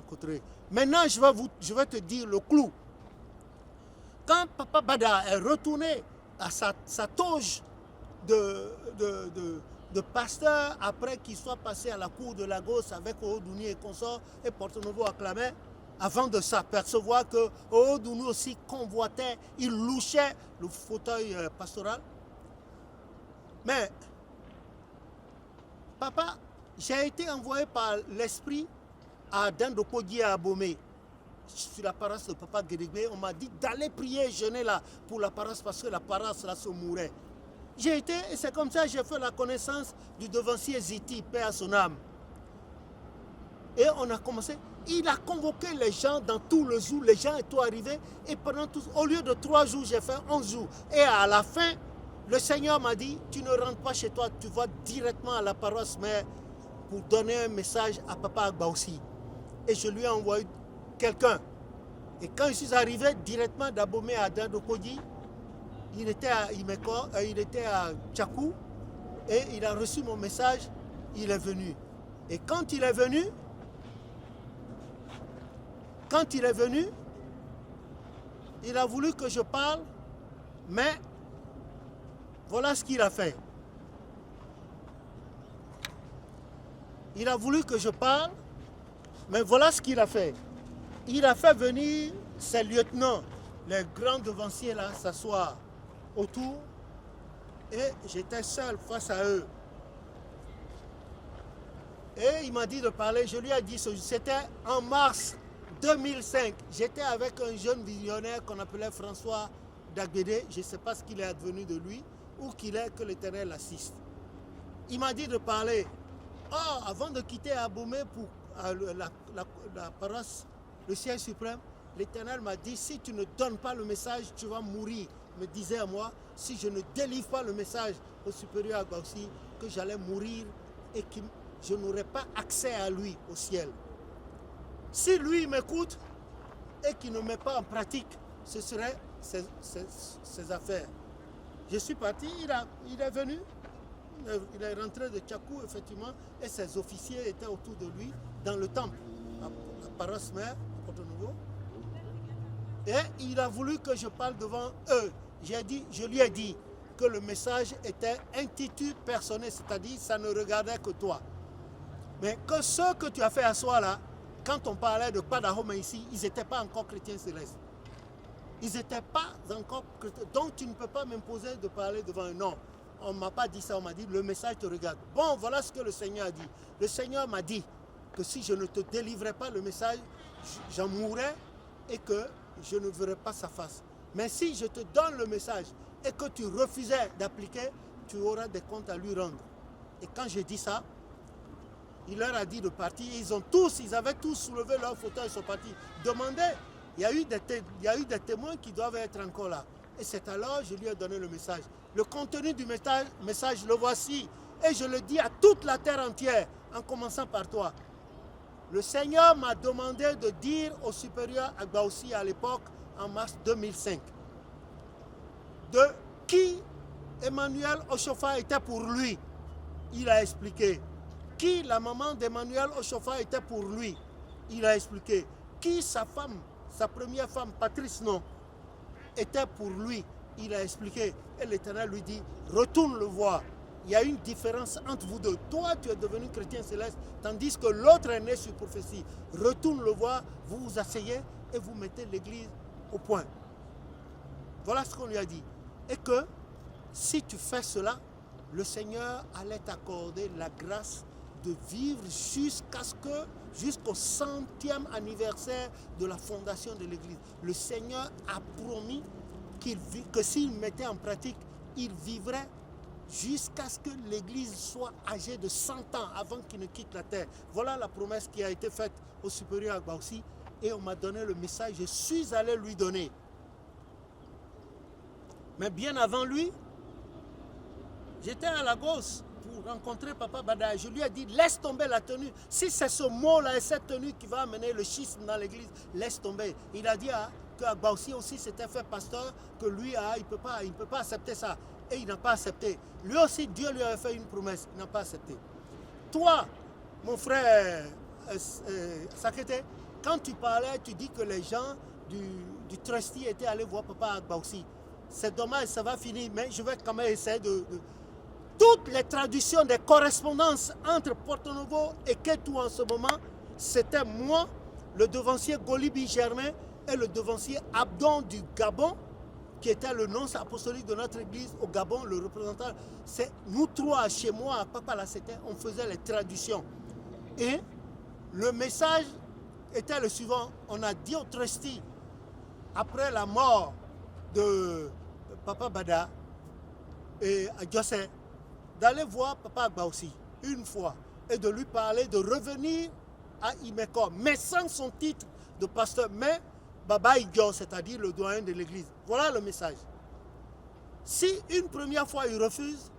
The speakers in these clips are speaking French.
côté. Maintenant, je vais te dire le clou. Quand Papa Bada est retourné à sa toge de pasteur après qu'il soit passé à la cour de Lagos avec Odouni et consort et Porto Novo acclamait, avant de s'apercevoir que Odouni aussi convoitait, il louchait le fauteuil pastoral. Mais, papa, j'ai été envoyé par l'esprit à Dandopodi à Abomey, sur la paroisse de Papa Guédégbé. On m'a dit d'aller prier et jeûner là pour la paroisse parce que la paroisse là se mourait. J'ai été, et c'est comme ça que j'ai fait la connaissance du devancier Ziti, paix à son âme. Et on a commencé. Il a convoqué les gens dans tout le jour. Les gens étaient arrivés. Et pendant tout, au lieu de 3 jours, j'ai fait 11 jours. Et à la fin, le Seigneur m'a dit, tu ne rentres pas chez toi, tu vas directement à la paroisse mère pour donner un message à Papa Agba aussi. Et je lui ai envoyé quelqu'un. Et quand je suis arrivé directement d'Abomey à Dandopodi, il était à Imeko, il était à Tchakou, et il a reçu mon message, il est venu. Et quand il est venu, il a voulu que je parle, mais voilà ce qu'il a fait. Il a voulu que je parle, mais voilà ce qu'il a fait. Il a fait venir ses lieutenants, les grands devanciers là, s'asseoir autour, et j'étais seul face à eux. Et il m'a dit de parler, je lui ai dit, c'était en mars 2005. J'étais avec un jeune visionnaire qu'on appelait François Dagbédé, je ne sais pas ce qu'il est advenu de lui, ou qu'il est, que l'Éternel assiste. Il m'a dit de parler. Oh, avant de quitter Abomey pour la paroisse, le ciel suprême, l'Éternel m'a dit, si tu ne donnes pas le message, tu vas mourir. Il me disait à moi, si je ne délivre pas le message au supérieur Agba aussi, que j'allais mourir et que je n'aurais pas accès à lui au ciel. Si lui m'écoute et qu'il ne met pas en pratique, ce serait ses affaires. Je suis parti, il est venu, il est rentré de Tchakou, effectivement, et ses officiers étaient autour de lui dans le temple, la paroisse mère, Porto Novo. Et il a voulu que je parle devant eux. Je lui ai dit que le message était intitulé personnel, c'est-à-dire ça ne regardait que toi. Mais que ce que tu as fait à soi là, quand on parlait de Padahoma ici, ils n'étaient pas encore chrétiens célestes. Ils n'étaient pas encore chrétiens. Donc tu ne peux pas m'imposer de parler devant eux. Non, on ne m'a pas dit ça, on m'a dit le message te regarde. Bon, voilà ce que le Seigneur a dit. Le Seigneur m'a dit que si je ne te délivrais pas le message, j'en mourrais et que je ne verrais pas sa face. Mais si je te donne le message et que tu refusais d'appliquer, tu auras des comptes à lui rendre. Et quand j'ai dit ça, il leur a dit de partir. Ils avaient tous soulevé leur fauteuil, ils sont partis. Demandez, il y a eu des témoins qui doivent être encore là. Et c'est alors que je lui ai donné le message. Le contenu du message, le voici. Et je le dis à toute la terre entière, en commençant par toi. Le Seigneur m'a demandé de dire au supérieur Agba aussi à l'époque, en mars 2005, de qui Emmanuel Oshofa était pour lui. Il a expliqué. Qui la maman d'Emmanuel Oshofa était pour lui. Il a expliqué. Qui sa femme, sa première femme, Patrice non, était pour lui. Il a expliqué. Et l'Éternel lui dit, retourne le voir. Il y a une différence entre vous deux. Toi, tu es devenu chrétien céleste, tandis que l'autre est né sur prophétie. Retourne le voir, vous vous asseyez et vous mettez l'église au point. Voilà ce qu'on lui a dit. Et que si tu fais cela, le Seigneur allait t'accorder la grâce de vivre jusqu'au 100e anniversaire de la fondation de l'église. Le Seigneur a promis que s'il mettait en pratique, il vivrait jusqu'à ce que l'église soit âgée de 100 ans avant qu'il ne quitte la terre. Voilà la promesse qui a été faite au supérieur Agba aussi. Et on m'a donné le message, je suis allé lui donner. Mais bien avant lui, j'étais à Lagos pour rencontrer Papa Bada. Je lui ai dit, laisse tomber la tenue. Si c'est ce mot-là et cette tenue qui va amener le schisme dans l'église, laisse tomber. Il a dit que Agba aussi s'était fait pasteur, que lui, il ne peut pas accepter ça. Et il n'a pas accepté. Lui aussi, Dieu lui avait fait une promesse. Il n'a pas accepté. Toi, mon frère Sakete, Quand tu parlais, tu dis que les gens du trustee étaient allés voir Papa Agba aussi. C'est dommage, ça va finir, mais je vais quand même essayer Toutes les traductions des correspondances entre Porto Novo et Kétou en ce moment, c'était moi, le devancier Golibi Germain et le devancier Abdon du Gabon, qui était le nonce apostolique de notre église au Gabon, le représentant. C'est nous trois, chez moi, à Papa Lacete, on faisait les traductions. Et le message était le suivant. On a dit au trustee, après la mort de Papa Bada et José, d'aller voir Papa Agba aussi, une fois, et de lui parler de revenir à Imeko, mais sans son titre de pasteur, mais Baba Igor, c'est-à-dire le doyen de l'église. Voilà le message. Si une première fois il refuse,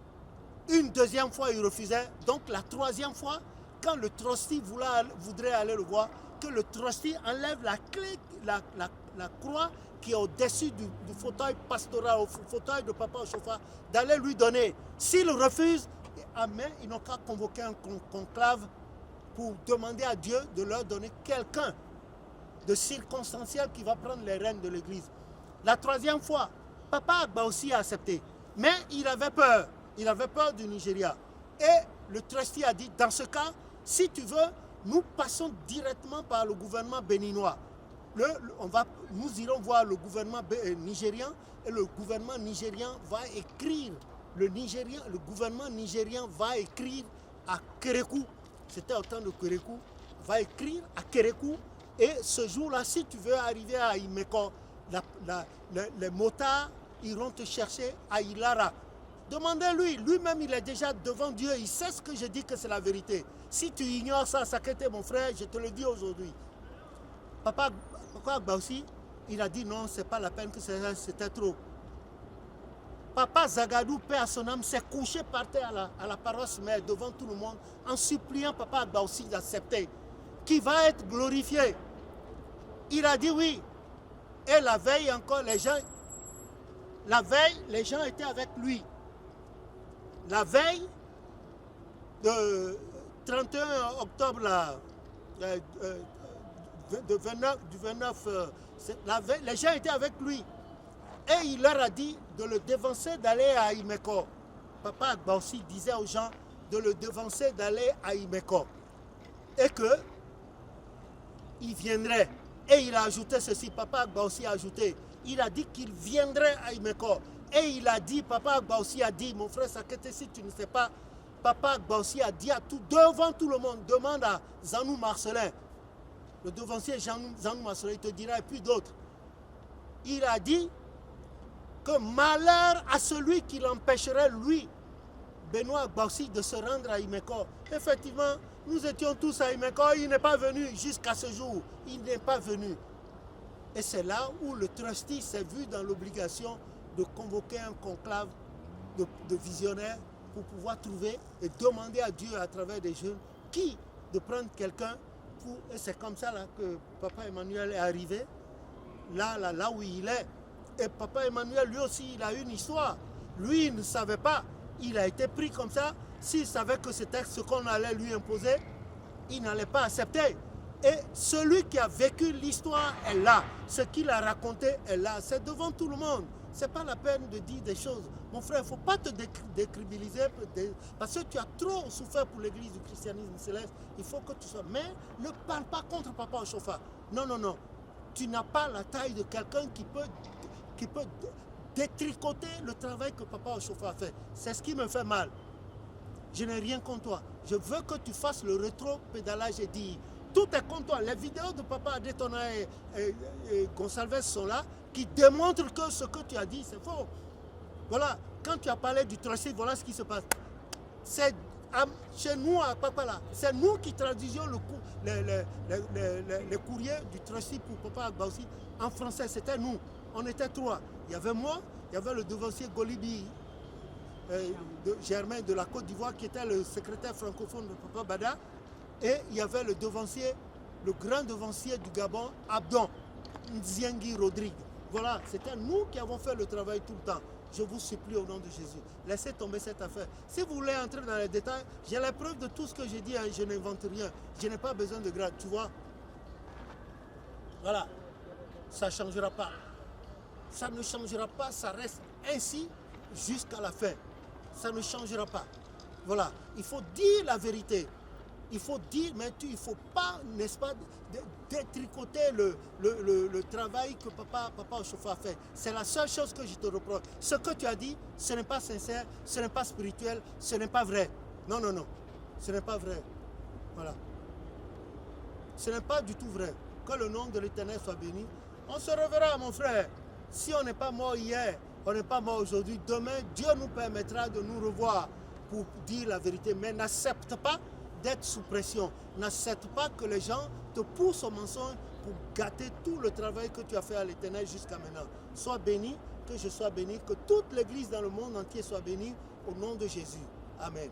une deuxième fois il refusait, donc la troisième fois, quand le trustee voudrait aller le voir, que le trustee enlève la clé, la croix qui est au-dessus du fauteuil pastoral, au fauteuil de Papa Ochofa, d'aller lui donner. S'il refuse, amen, ils n'ont qu'à convoquer un conclave pour demander à Dieu de leur donner quelqu'un de circonstanciel qui va prendre les rênes de l'église. La troisième fois, Papa Agba aussi a accepté. Mais il avait peur. Il avait peur du Nigeria. Et le trustee a dit, dans ce cas, si tu veux, nous passons directement par le gouvernement béninois. Nous irons voir le gouvernement nigérian et le gouvernement nigérian va écrire, le gouvernement nigérian va écrire à Kérékou, c'était au temps de Kérékou, va écrire à Kérékou et ce jour-là, si tu veux arriver à Imeko, les motards iront te chercher à Ilara. Demandez-lui, lui-même il est déjà devant Dieu, il sait ce que je dis que c'est la vérité. Si tu ignores ça, Sakete mon frère, je te le dis aujourd'hui. Papa Agba aussi, il a dit non, c'est pas la peine que c'était trop. Papa Zagadou, paix à son âme, s'est couché par terre à la paroisse mère devant tout le monde en suppliant Papa Agba aussi d'accepter, qui va être glorifié. Il a dit oui. Et la veille encore, les gens étaient avec lui. La veille de 31 octobre, du 29, les gens étaient avec lui. Et il leur a dit de le devancer d'aller à Imeko. Papa Agba aussi disait aux gens de le devancer d'aller à Imeko. Et qu'il viendrait. Et il a ajouté ceci, Papa Agba aussi a ajouté. Il a dit qu'il viendrait à Imeko. Et il a dit, Papa Agba aussi a dit, mon frère Sakete, si tu ne sais pas, Papa Agba aussi a dit devant tout le monde, demande à Zanou Marcelin, le devancier Zanou Marcelin, il te dira, et puis d'autres. Il a dit que malheur à celui qui l'empêcherait, lui, Benoît Agba aussi, de se rendre à Imeko. Effectivement, nous étions tous à Imeko, il n'est pas venu jusqu'à ce jour, il n'est pas venu. Et c'est là où le trustee s'est vu dans l'obligation de convoquer un conclave de visionnaires pour pouvoir trouver et demander à Dieu à travers des jeunes de prendre quelqu'un et c'est comme ça là, que Papa Emmanuel est arrivé là où il est. Et Papa Emmanuel lui aussi il a une histoire. Lui il ne savait pas, il a été pris comme ça. S'il savait que c'était ce qu'on allait lui imposer, il n'allait pas accepter. Et celui qui a vécu l'histoire est là. Ce qu'il a raconté est là. C'est devant tout le monde. Ce n'est pas la peine de dire des choses. Mon frère, il ne faut pas te décribiliser parce que tu as trop souffert pour l'église du christianisme céleste. Il faut que tu sois. Mais ne parle pas contre Papa Ochofa. Non, non, non. Tu n'as pas la taille de quelqu'un qui peut détricoter le travail que Papa Ochofa a fait. C'est ce qui me fait mal. Je n'ai rien contre toi. Je veux que tu fasses le rétro-pédalage et dire tout est contre toi. Les vidéos de Papa Adetona et Gonçalves sont là qui démontrent que ce que tu as dit, c'est faux. Voilà, quand tu as parlé du trustee, voilà ce qui se passe. C'est chez nous à Papa là, c'est nous qui traduisions les courriers du trustee pour Papa Agba aussi en français. C'était nous. On était trois. Il y avait moi, il y avait le devancier Golibi Germain de la Côte d'Ivoire qui était le secrétaire francophone de Papa Bada. Et il y avait le devancier, le grand devancier du Gabon, Abdon Nziengi Rodrigue. Voilà, c'était nous qui avons fait le travail tout le temps. Je vous supplie au nom de Jésus, laissez tomber cette affaire. Si vous voulez entrer dans les détails, j'ai la preuve de tout ce que j'ai dit, hein, je n'invente rien. Je n'ai pas besoin de grade, tu vois. Voilà. Ça ne changera pas. Ça ne changera pas, ça reste ainsi jusqu'à la fin. Ça ne changera pas. Voilà. Il faut dire la vérité. Il faut dire, mais il ne faut pas, n'est-ce pas, détricoter le travail que papa Ochofa a fait. C'est la seule chose que je te reproche. Ce que tu as dit, ce n'est pas sincère, ce n'est pas spirituel, ce n'est pas vrai. Non, non, non. Ce n'est pas vrai. Voilà. Ce n'est pas du tout vrai. Que le nom de l'Éternel soit béni. On se reverra, mon frère. Si on n'est pas mort hier, on n'est pas mort aujourd'hui. Demain, Dieu nous permettra de nous revoir pour dire la vérité. Mais n'accepte pas d'être sous pression. N'accepte pas que les gens te poussent au mensonge pour gâter tout le travail que tu as fait à l'Éternel jusqu'à maintenant. Sois béni, que je sois béni, que toute l'Église dans le monde entier soit bénie au nom de Jésus. Amen.